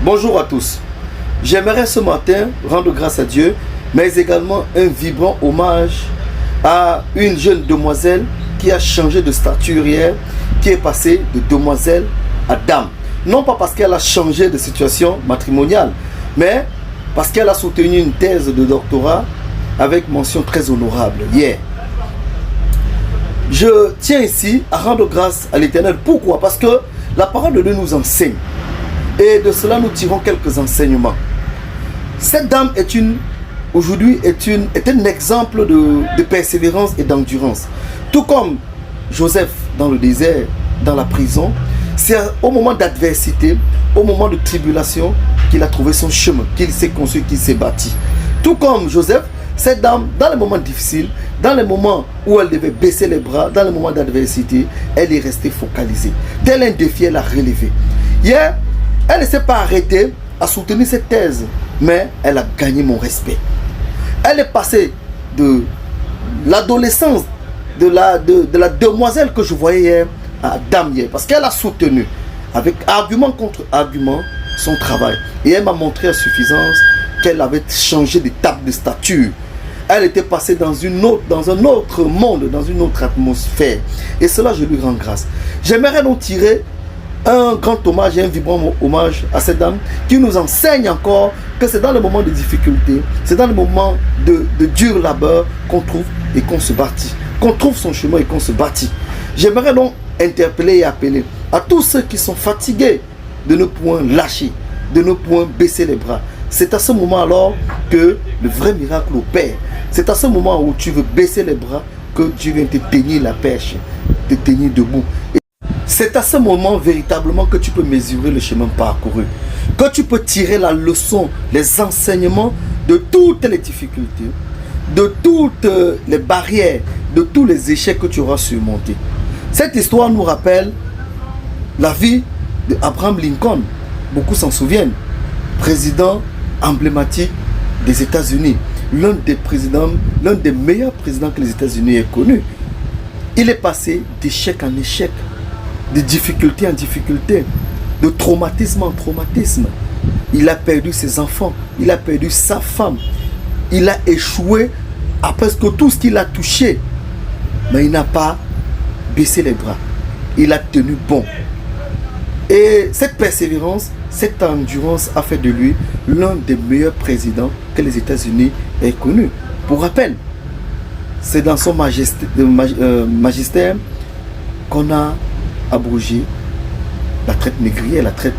Bonjour à tous. J'aimerais ce matin rendre grâce à Dieu, mais également un vibrant hommage à une jeune demoiselle qui a changé de stature hier, qui est passée de demoiselle à dame. Non pas parce qu'elle a changé de situation matrimoniale, mais parce qu'elle a soutenu une thèse de doctorat avec mention très honorable hier. Je tiens ici à rendre grâce à l'Éternel. Pourquoi? Parce que la parole de Dieu nous enseigne. Et de cela, nous tirons quelques enseignements. Cette dame aujourd'hui est un exemple de persévérance et d'endurance. Tout comme Joseph dans le désert, dans la prison, c'est au moment d'adversité, au moment de tribulation, qu'il a trouvé son chemin, qu'il s'est construit, qu'il s'est bâti. Tout comme Joseph, cette dame, dans les moments difficiles, dans les moments où elle devait baisser les bras, dans les moments d'adversité, elle est restée focalisée. Tel un défi, elle a relevé. Hier, elle ne s'est pas arrêtée à soutenir cette thèse, mais elle a gagné mon respect. Elle est passée de l'adolescence, de la demoiselle que je voyais hier, à dame hier, parce qu'elle a soutenu, avec argument contre argument, son travail. Et elle m'a montré à suffisance qu'elle avait changé d'étape de stature. Elle était passée dans un autre monde, dans une autre atmosphère. Et cela, je lui rends grâce. J'aimerais donc tirer un grand hommage et un vibrant hommage à cette dame qui nous enseigne encore que c'est dans les moments de difficulté, c'est dans les moments de dur labeur qu'on trouve et qu'on se bâtit, qu'on trouve son chemin et qu'on se bâtit. J'aimerais donc interpeller et appeler à tous ceux qui sont fatigués de ne point lâcher, de ne point baisser les bras. C'est à ce moment alors que le vrai miracle opère. C'est à ce moment où tu veux baisser les bras que Dieu vient te tenir la perche, te tenir debout. C'est à ce moment véritablement que tu peux mesurer le chemin parcouru, que tu peux tirer la leçon, les enseignements de toutes les difficultés, de toutes les barrières, de tous les échecs que tu auras surmontés. Cette histoire nous rappelle la vie d'Abraham Lincoln. Beaucoup s'en souviennent. Président emblématique des États-Unis. L'un des meilleurs présidents que les États-Unis aient connu. Il est passé d'échec en échec, de difficulté en difficulté, de traumatisme en traumatisme. Il a perdu ses enfants, il a perdu sa femme, il a échoué à presque tout ce qu'il a touché. Mais il n'a pas baissé les bras, il a tenu bon. Et cette persévérance, cette endurance a fait de lui l'un des meilleurs présidents que les États-Unis aient connu. Pour rappel, c'est dans son magistère qu'on a abrogé la traite négrière, la traite